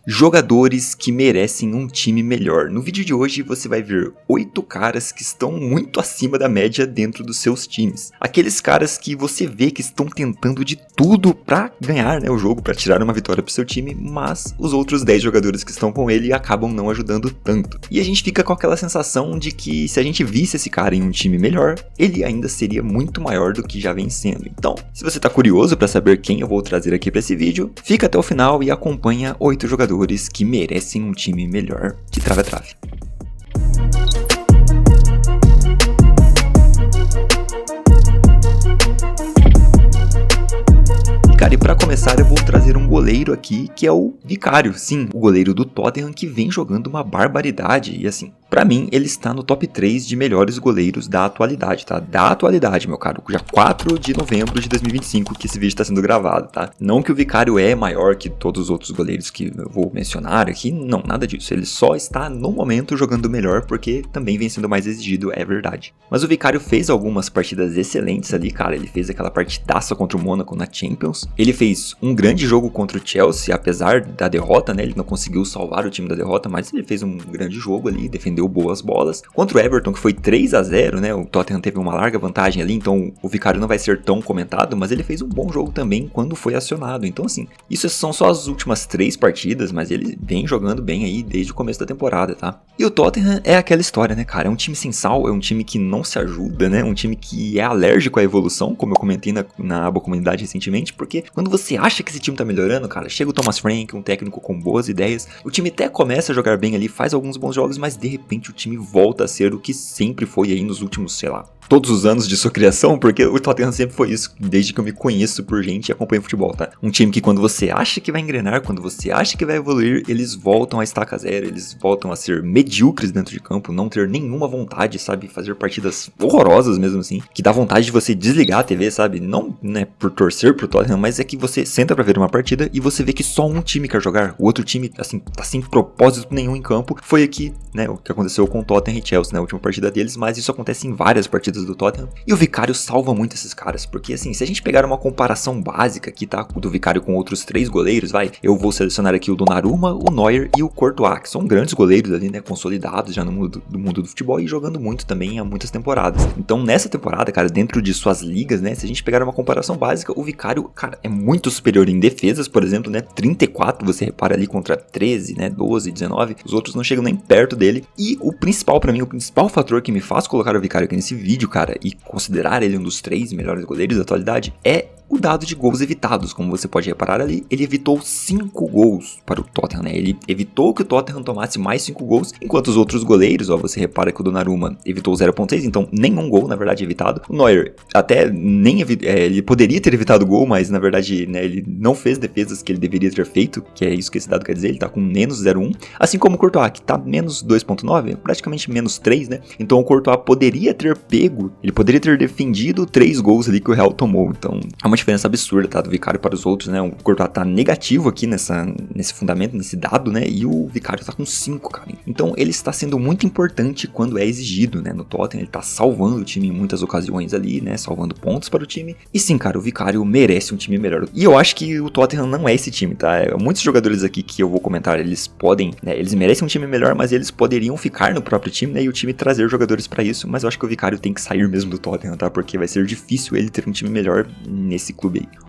Jogadores que merecem um time melhor. No vídeo de hoje você vai ver 8 caras que estão muito acima da média dentro dos seus times. Aqueles caras que você vê que estão tentando de tudo pra ganhar, o jogo, pra tirar uma vitória pro seu time, mas os outros 10 jogadores que estão com ele acabam não ajudando tanto. E a gente fica com aquela sensação de que se a gente visse esse cara em um time melhor, ele ainda seria muito maior do que já vem sendo. Então, se você tá curioso pra saber quem eu vou trazer aqui pra esse vídeo, fica até o final e acompanha 8 jogadores que merecem um time melhor de trave a trave. Cara, e pra começar eu vou trazer um goleiro aqui que é o Vicário, sim, o goleiro do Tottenham que vem jogando uma barbaridade e assim, pra mim ele está no top 3 de melhores goleiros da atualidade, tá? Da atualidade, meu caro, já 4 de novembro de 2025 que esse vídeo está sendo gravado, tá? Não que o Vicário é maior que todos os outros goleiros que eu vou mencionar aqui, não, nada disso, ele só está no momento jogando melhor porque também vem sendo mais exigido, é verdade. Mas o Vicário fez algumas partidas excelentes ali, cara, ele fez aquela partidaça contra o Mônaco na Champions. Ele fez um grande jogo contra o Chelsea, apesar da derrota, ele não conseguiu salvar o time da derrota, mas ele fez um grande jogo ali, defendeu boas bolas. Contra o Everton, que foi 3-0, o Tottenham teve uma larga vantagem ali, então o Vicário não vai ser tão comentado, mas ele fez um bom jogo também quando foi acionado. Então assim, isso são só as últimas 3 partidas, mas ele vem jogando bem aí desde o começo da temporada, tá? E o Tottenham é aquela história, cara, é um time sem sal, é um time que não se ajuda, um time que é alérgico à evolução, como eu comentei na aba comunidade recentemente, porque quando você acha que esse time tá melhorando, cara, chega o Thomas Frank, um técnico com boas ideias, o time até começa a jogar bem ali, faz alguns bons jogos, mas de repente o time volta a ser o que sempre foi aí nos últimos, todos os anos de sua criação, porque o Tottenham sempre foi isso, desde que eu me conheço por gente e acompanho futebol, tá? Um time que quando você acha que vai engrenar, quando você acha que vai evoluir, eles voltam a estaca zero, eles voltam a ser medíocres dentro de campo, não ter nenhuma vontade, fazer partidas horrorosas mesmo assim, que dá vontade de você desligar a TV, não, por torcer pro Tottenham, mas é que você senta pra ver uma partida e você vê que só um time quer jogar, o outro time, assim, tá sem propósito nenhum em campo. Foi aqui, o que aconteceu com o Tottenham e Chelsea, na última partida deles, mas isso acontece em várias partidas do Tottenham, e o Vicário salva muito esses caras, porque assim, se a gente pegar uma comparação básica aqui, tá, do Vicário com outros 3 goleiros, eu vou selecionar aqui o Donnarumma, o Neuer e o Courtois, que são grandes goleiros ali, consolidados já no mundo do futebol e jogando muito também há muitas temporadas. Então nessa temporada, cara, dentro de suas ligas, se a gente pegar uma comparação básica, o Vicário, cara, é muito superior em defesas, por exemplo, 34, você repara ali contra 13, 12, 19, os outros não chegam nem perto dele, e o principal pra mim, o principal fator que me faz colocar o Vicário aqui nesse vídeo, cara, e considerar ele um dos 3 melhores goleiros da atualidade, é o dado de gols evitados. Como você pode reparar ali, ele evitou 5 gols para o Tottenham, Ele evitou que o Tottenham tomasse mais 5 gols, enquanto os outros goleiros, você repara que o Donnarumma evitou 0.6, então nenhum gol, na verdade, evitado. O Neuer até nem ele poderia ter evitado gol, mas na verdade, ele não fez defesas que ele deveria ter feito, que é isso que esse dado quer dizer, ele tá com menos 0.1, assim como o Courtois, que tá menos 2.9, praticamente menos 3, Então o Courtois poderia ter pego, ele poderia ter defendido 3 gols ali que o Real tomou, então é uma diferença absurda, tá, do Vicário para os outros, O Courtois tá negativo aqui nesse fundamento, nesse dado, e o Vicário tá com 5, cara. Então ele está sendo muito importante quando é exigido, no Tottenham, ele tá salvando o time em muitas ocasiões ali, salvando pontos para o time. E sim, cara, o Vicário merece um time melhor. E eu acho que o Tottenham não é esse time, tá? Muitos jogadores aqui que eu vou comentar, eles podem, eles merecem um time melhor, mas eles poderiam ficar no próprio time, e o time trazer jogadores para isso, mas eu acho que o Vicário tem que sair mesmo do Tottenham, tá? Porque vai ser difícil ele ter um time melhor nesse clube aí.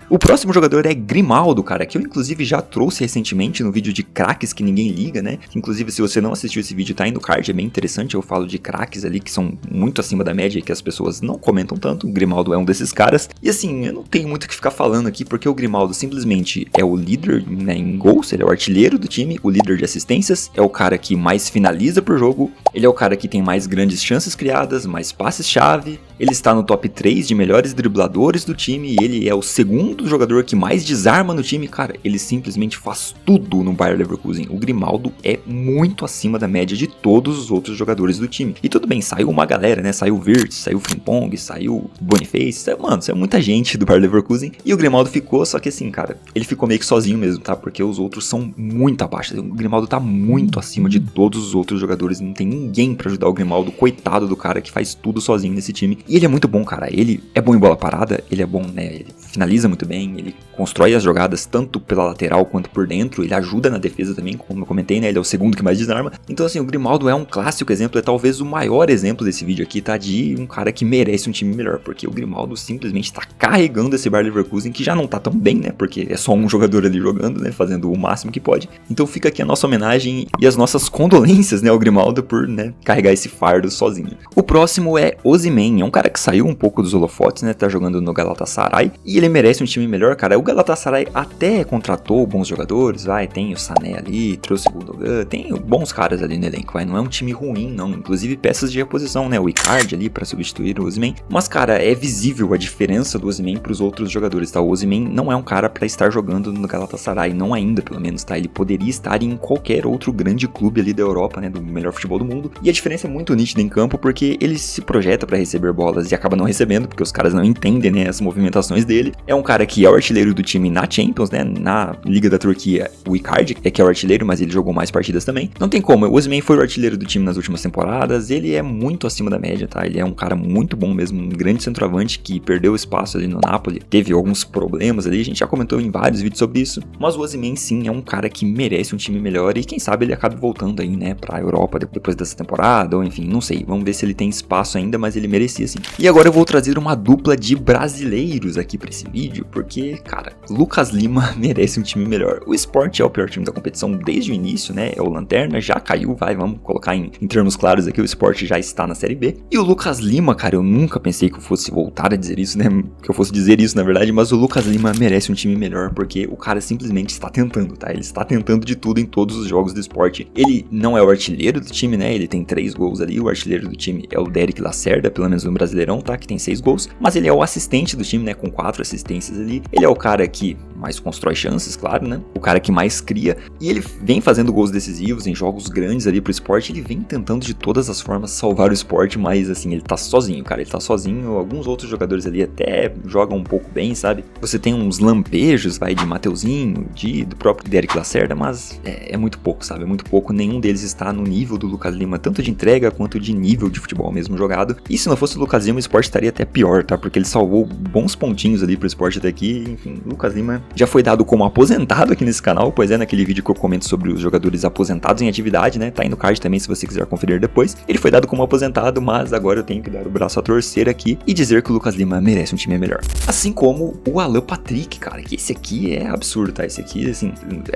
O próximo jogador é Grimaldo, cara, que eu inclusive já trouxe recentemente no vídeo de craques que ninguém liga, Inclusive, se você não assistiu esse vídeo, tá aí no card, é bem interessante, eu falo de craques ali que são muito acima da média e que as pessoas não comentam tanto, o Grimaldo é um desses caras. E assim, eu não tenho muito o que ficar falando aqui, porque o Grimaldo simplesmente é o líder, em gols, ele é o artilheiro do time, o líder de assistências, é o cara que mais finaliza por jogo, ele é o cara que tem mais grandes chances criadas, mais passes-chave, ele está no top 3 de melhores dribladores do time, e ele é o segundo jogador que mais desarma no time, cara, ele simplesmente faz tudo no Bayer Leverkusen. O Grimaldo é muito acima da média de todos os outros jogadores do time. E tudo bem, saiu uma galera, Saiu o Wirtz, saiu o Frimpong, saiu o Boniface, saiu muita gente do Bayer Leverkusen. E o Grimaldo ficou, só que assim, cara, ele ficou meio que sozinho mesmo, tá? Porque os outros são muito abaixo. O Grimaldo tá muito acima de todos os outros jogadores. Não tem ninguém pra ajudar o Grimaldo, coitado do cara que faz tudo sozinho nesse time. E ele é muito bom, cara. Ele é bom em bola parada, ele é bom, né? Ele finaliza muito bem, ele constrói as jogadas tanto pela lateral quanto por dentro, ele ajuda na defesa também, como eu comentei, né? Ele é o segundo que mais desarma. Então, assim, o Grimaldo é um clássico exemplo, é talvez o maior exemplo desse vídeo aqui, tá? De um cara que merece um time melhor, porque o Grimaldo simplesmente tá carregando esse Bayer Leverkusen, que já não tá tão bem, né? Porque é só um jogador ali jogando, né? Fazendo o máximo que pode. Então fica aqui a nossa homenagem e as nossas condolências, né? Ao Grimaldo por, né? Carregar esse fardo sozinho. O próximo é Osimhen, é um cara que saiu um pouco dos holofotes, né? Tá jogando no Galatasaray e ele merece um time melhor, cara. O Galatasaray até contratou bons jogadores, vai, tem o Sané ali, trouxe o Gundogan, tem bons caras ali no elenco, vai, não é um time ruim, não. Inclusive peças de reposição, né? O Icardi ali pra substituir o Osimhen. Mas, cara, é visível a diferença do Osimhen pros outros jogadores, tá? O Osimhen não é um cara pra estar jogando no Galatasaray, não ainda, pelo menos, tá? Ele poderia estar em qualquer outro grande clube ali da Europa, né? Do melhor futebol do mundo. E a diferença é muito nítida em campo, porque ele se projeta pra receber bolas e acaba não recebendo, porque os caras não entendem, né? As movimentações dele. É um cara que é o artilheiro do time na Champions, né? Na Liga da Turquia, o Icardi é que é o artilheiro, mas ele jogou mais partidas também. Não tem como, o Osimhen foi o artilheiro do time nas últimas temporadas, ele é muito acima da média, tá? Ele é um cara muito bom mesmo, um grande centroavante que perdeu espaço ali no Napoli, teve alguns problemas ali, a gente já comentou em vários vídeos sobre isso, mas o Osimhen sim é um cara que merece um time melhor e quem sabe ele acabe voltando aí, né, pra Europa depois dessa temporada, ou enfim, não sei, vamos ver se ele tem espaço ainda, mas ele merecia sim. E agora eu vou trazer uma dupla de brasileiros aqui pra esse vídeo, porque, cara, Lucas Lima merece um time melhor. O Sport é o pior time da competição desde o início, né, é o Lanterna, já caiu, vamos colocar em termos claros aqui, o Sport já está na Série B. E o Lucas Lima, cara, eu nunca pensei que eu fosse voltar a dizer isso, né, que eu fosse dizer isso na verdade, mas o Lucas Lima merece um time melhor, porque o cara simplesmente está tentando, tá, ele está tentando de tudo em todos os jogos do Sport. Ele não é o artilheiro do time, né, ele tem 3 gols ali, o artilheiro do time é o Derek Lacerda, pelo menos no Brasileirão, tá, que tem 6 gols, mas ele é o assistente do time, né, com 4 assistências ali, ele é o cara que mais constrói chances, claro, né, o cara que mais cria, e ele vem fazendo gols decisivos em jogos grandes ali pro Sport, ele vem tentando de todas as formas salvar o Sport, mas assim, ele tá sozinho, cara, ele tá sozinho, alguns outros jogadores ali até jogam um pouco bem, sabe, você tem uns lampejos, vai, de Mateuzinho, do próprio Derek Lacerda, mas é muito pouco, sabe, é muito pouco, nenhum deles está no nível do Lucas Lima, tanto de entrega quanto de nível de futebol mesmo jogado, e se não fosse o Lucas Lima, o Sport estaria até pior, tá, porque ele salvou bons pontinhos ali pro Sport até aqui, enfim, o Lucas Lima já foi dado como aposentado aqui nesse canal, pois é, naquele vídeo que eu comento sobre os jogadores aposentados em atividade, né, tá aí no card também se você quiser conferir depois, ele foi dado como aposentado, mas agora eu tenho que dar o braço a torcer aqui e dizer que o Lucas Lima merece um time melhor. Assim como o Alan Patrick, cara, que esse aqui é absurdo, tá, esse aqui, assim,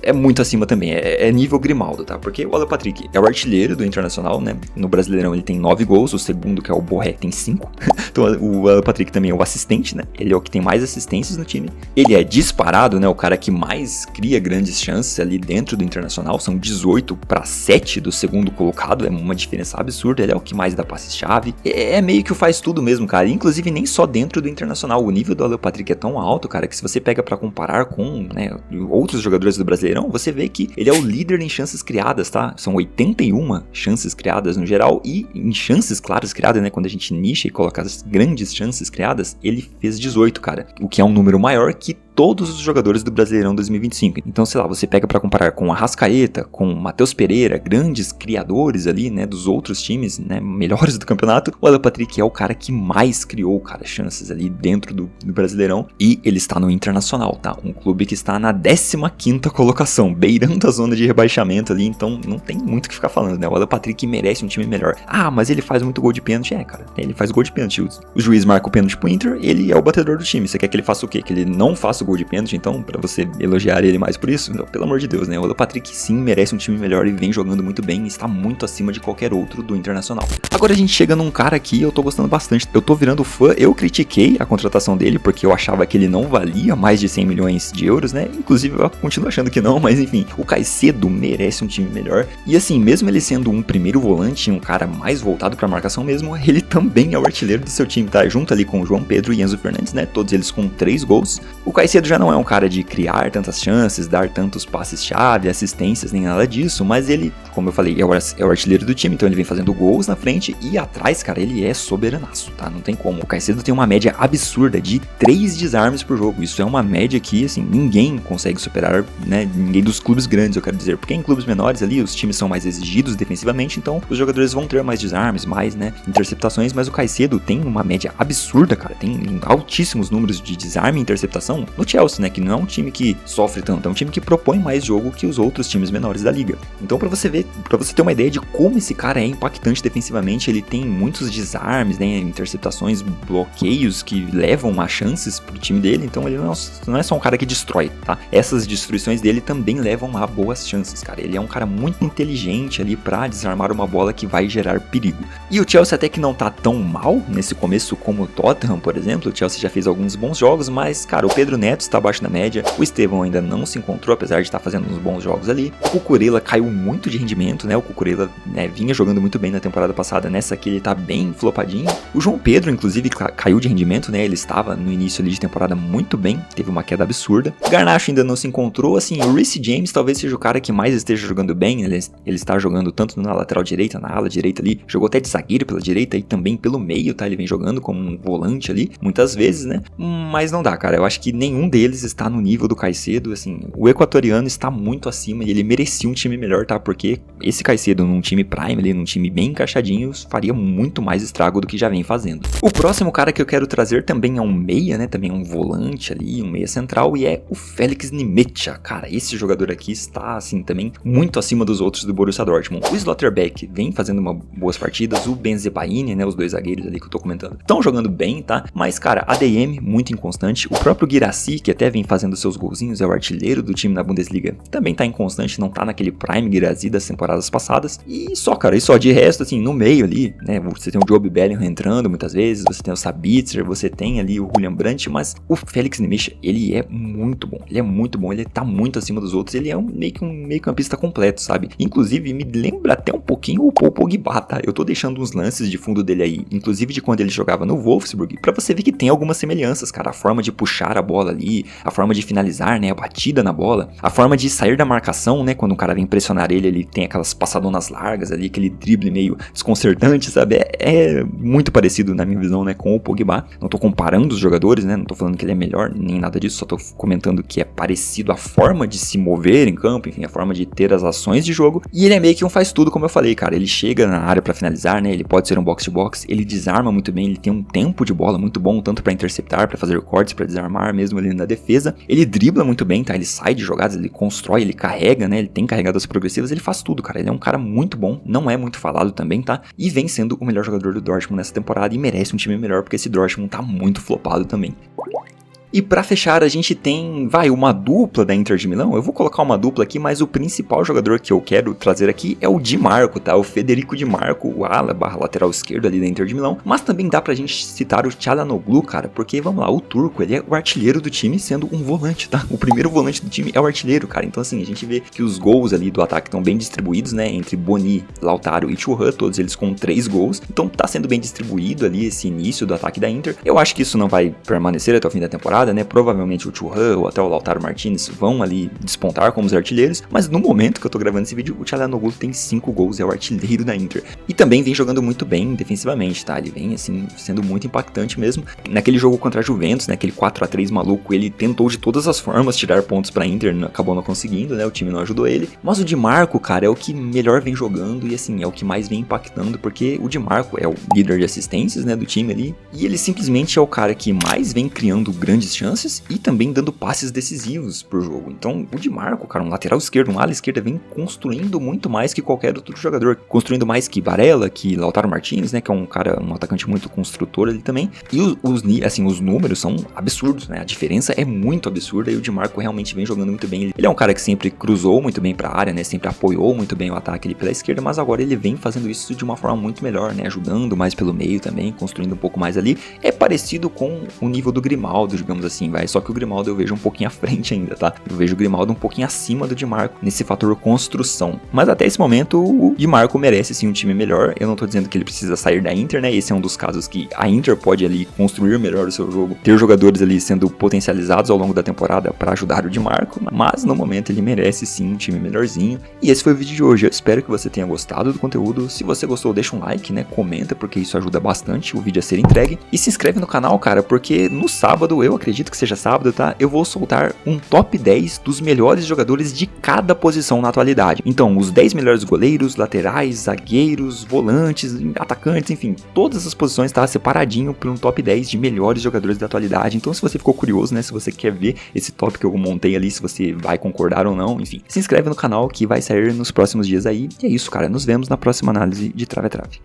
é muito acima também, é nível Grimaldo, tá, porque o Alan Patrick é o artilheiro do Internacional, né, no Brasileirão ele tem 9 gols, o segundo, que é o Borré, tem 5, então o Alan Patrick também é o assistente, né, ele é o que tem mais assistências no time, ele é disparado, né, o cara que mais cria grandes chances ali dentro do Internacional, são 18-7 do segundo colocado, é uma diferença absurda, ele é o que mais dá passe-chave, é meio que o faz tudo mesmo, cara, inclusive nem só dentro do Internacional, o nível do Alan Patrick é tão alto, cara, que se você pega pra comparar com, né, outros jogadores do Brasileirão, você vê que ele é o líder em chances criadas, tá, são 81 chances criadas no geral, e em chances claras criadas, né, quando a gente nicha e coloca as grandes chances criadas, ele fez 18, cara, o que é um número maior que todos os jogadores do Brasileirão 2025. Então, sei lá, você pega pra comparar com a Arrascaeta, com o Matheus Pereira, grandes criadores ali, né, dos outros times, né, melhores do campeonato, o Alan Patrick é o cara que mais criou, cara, chances ali dentro do Brasileirão, e ele está no Internacional, tá? Um clube que está na 15ª colocação, beirando a zona de rebaixamento ali, então não tem muito o que ficar falando, né? O Alan Patrick merece um time melhor. Ah, mas ele faz muito gol de pênalti, cara, ele faz gol de pênalti, o juiz marca o pênalti pro Inter, ele é o batedor do time, você quer que ele faça o quê? Que ele não faça o gol de pênalti, então, pra você elogiar ele mais por isso? Não, pelo amor de Deus, né? O Alan Patrick sim merece um time melhor e vem jogando muito bem e está muito acima de qualquer outro do Internacional. Agora a gente chega num cara aqui, eu tô gostando bastante, eu tô virando fã, eu critiquei a contratação dele porque eu achava que ele não valia mais de 100 milhões de euros, né? Inclusive eu continuo achando que não, mas enfim, o Caicedo merece um time melhor e assim, mesmo ele sendo um primeiro volante, um cara mais voltado pra marcação mesmo, ele também é o artilheiro do seu time, tá? Junto ali com o João Pedro e Enzo Fernandes, né? Todos eles com 3 gols. O Caicedo Caicedo já não é um cara de criar tantas chances, dar tantos passes-chave, assistências, nem nada disso, mas ele, como eu falei, é o artilheiro do time, então ele vem fazendo gols na frente e atrás, cara, ele é soberanaço, tá? Não tem como. O Caicedo tem uma média absurda de 3 desarmes por jogo. Isso é uma média que, assim, ninguém consegue superar, né? Ninguém dos clubes grandes, eu quero dizer, porque em clubes menores ali, os times são mais exigidos defensivamente, então os jogadores vão ter mais desarmes, mais, né, interceptações, mas o Caicedo tem uma média absurda, cara, tem altíssimos números de desarme e interceptação no Chelsea, né, que não é um time que sofre tanto, é um time que propõe mais jogo que os outros times menores da liga. Então, pra você ver, pra você ter uma ideia de como esse cara é impactante defensivamente, ele tem muitos desarmes, né, interceptações, bloqueios que levam a chances pro time dele, então ele não é só um cara que destrói, tá? Essas destruições dele também levam a boas chances, cara. Ele é um cara muito inteligente ali pra desarmar uma bola que vai gerar perigo. E o Chelsea até que não tá tão mal nesse começo como o Tottenham, por exemplo. O Chelsea já fez alguns bons jogos, mas, cara, o Pedro Neto está abaixo da média, o Estevão ainda não se encontrou, apesar de estar fazendo uns bons jogos ali. O Cucurella caiu muito de rendimento, né? O Cucurella, né, vinha jogando muito bem na temporada passada, nessa aqui ele tá bem flopadinho. O João Pedro, inclusive, caiu de rendimento, né? Ele estava no início ali de temporada muito bem, teve uma queda absurda. O Garnacho ainda não se encontrou, assim, o Reece James talvez seja o cara que mais esteja jogando bem, ele está jogando tanto na lateral direita, na ala direita ali, jogou até de zagueiro pela direita e também pelo meio, tá? Ele vem jogando como um volante ali, muitas vezes, né? Mas não dá, cara, eu acho que nenhum deles está no nível do Caicedo, assim, o equatoriano está muito acima e ele merecia um time melhor, tá? Porque esse Caicedo num time prime ali, num time bem encaixadinho, faria muito mais estrago do que já vem fazendo. O próximo cara que eu quero trazer também é um meia, né? Também é um volante ali, um meia central, e é o Felix Nmecha. Cara, esse jogador aqui está, assim, também muito acima dos outros do Borussia Dortmund. O Slotterbeck vem fazendo boas partidas, o Benzebaini, né? Os dois zagueiros ali que eu tô comentando, estão jogando bem, tá? Mas, cara, ADM muito inconstante. O próprio Guirassy, que até vem fazendo seus golzinhos, é o artilheiro do time na Bundesliga, também tá inconstante, não tá naquele prime Guirassy das temporadas passadas. E só, cara, e só de resto, assim, no meio ali, né? Você tem o Job Bellingham entrando muitas vezes, você tem o Sabitzer, você tem ali o Julian Brandt, mas o Felix Nmecha, ele é muito bom. Ele é muito bom, ele tá muito acima dos outros, ele é meio que um meio-campista completo, sabe? Inclusive, me lembra até um pouquinho o Paul Pogba, tá? Eu tô deixando uns lances de fundo dele aí, inclusive de quando ele jogava no Wolfsburg, pra você ver que tem algumas semelhanças, cara. A forma de puxar a bola ali, a forma de finalizar, né? A batida na bola, a forma de sair da marcação, né? Quando o cara vem pressionar ele, ele tem aquelas passadonas largas ali, aquele drible meio desconcertante, sabe? É muito parecido, na minha visão, né? Com o Pogba. Não tô comparando os jogadores, né? Não tô falando que ele é melhor, nem nada disso, só tô comentando que é parecido a forma de se mover em campo, enfim, a forma de ter as ações de jogo. E ele é meio que um faz tudo, como eu falei, cara. Ele chega na área pra finalizar, né? Ele pode ser um box-to-box, ele desarma muito bem, ele tem um tempo de bola muito bom, tanto pra interceptar, pra fazer cortes, pra desarmar mesmo ali na defesa. Ele dribla muito bem, tá? Ele sai de jogadas, ele constrói, ele carrega, né? Ele tem carregadas progressivas, ele faz tudo, cara. Ele é um cara muito bom, não é muito falado também, tá? E vem sendo o melhor jogador do Dortmund nessa temporada e merece um time melhor, porque esse Dortmund tá muito flopado também. E pra fechar, a gente tem, uma dupla da Inter de Milão. Eu vou colocar uma dupla aqui, mas o principal jogador que eu quero trazer aqui é o Di Marco, tá? O Federico Di Marco, o ala / lateral esquerdo ali da Inter de Milão. Mas também dá pra gente citar o Çalhanoğlu, cara, porque, vamos lá, o turco, ele é o artilheiro do time sendo um volante, tá? O primeiro volante do time é o artilheiro, cara. Então, assim, a gente vê que os gols ali do ataque estão bem distribuídos, né? Entre Boni, Lautaro e Thuram, todos eles com 3 gols. Então, tá sendo bem distribuído ali esse início do ataque da Inter. Eu acho que isso não vai permanecer até o fim da temporada, né? Provavelmente o Thuram ou até o Lautaro Martinez vão ali despontar como os artilheiros, mas no momento que eu tô gravando esse vídeo, o Çalhanoğlu tem 5 gols, é o artilheiro da Inter. E também vem jogando muito bem defensivamente, tá? Ele vem, assim, sendo muito impactante mesmo. Naquele jogo contra a Juventus, né? Aquele 4-3 maluco, ele tentou de todas as formas tirar pontos pra Inter, acabou não conseguindo, né? O time não ajudou ele. Mas o Di Marco, cara, é o que melhor vem jogando e, assim, é o que mais vem impactando, porque o Di Marco é o líder de assistências, né? Do time ali. E ele simplesmente é o cara que mais vem criando grandes chances e também dando passes decisivos pro jogo. Então, o Di Marco, cara, um lateral esquerdo, um ala esquerda, vem construindo muito mais que qualquer outro jogador. Construindo mais que Barella, que Lautaro Martinez, né, que é um cara, um atacante muito construtor ali também. E os números são absurdos, né? A diferença é muito absurda e o Di Marco realmente vem jogando muito bem. Ele é um cara que sempre cruzou muito bem pra área, né? Sempre apoiou muito bem o ataque ali pela esquerda, mas agora ele vem fazendo isso de uma forma muito melhor, né? Ajudando mais pelo meio também, construindo um pouco mais ali. É parecido com o nível do Grimaldo, digamos digamos assim, vai. Só que o Grimaldo eu vejo um pouquinho à frente ainda, tá? Eu vejo o Grimaldo um pouquinho acima do Di Marco nesse fator construção. Mas até esse momento, o Di Marco merece sim um time melhor. Eu não tô dizendo que ele precisa sair da Inter, né? Esse é um dos casos que a Inter pode ali construir melhor o seu jogo, ter jogadores ali sendo potencializados ao longo da temporada para ajudar o Di Marco, mas no momento ele merece sim um time melhorzinho. E esse foi o vídeo de hoje. Eu espero que você tenha gostado do conteúdo. Se você gostou, deixa um like, né? Comenta, porque isso ajuda bastante o vídeo a ser entregue. E se inscreve no canal, cara, porque no sábado, eu acredito que seja sábado, tá? Eu vou soltar um top 10 dos melhores jogadores de cada posição na atualidade. Então, os 10 melhores goleiros, laterais, zagueiros, volantes, atacantes, enfim, todas as posições tá separadinho por um top 10 de melhores jogadores da atualidade. Então, se você ficou curioso, né, se você quer ver esse top que eu montei ali, se você vai concordar ou não, enfim, se inscreve no canal que vai sair nos próximos dias aí. E é isso, cara, nos vemos na próxima análise de Trave a Trave.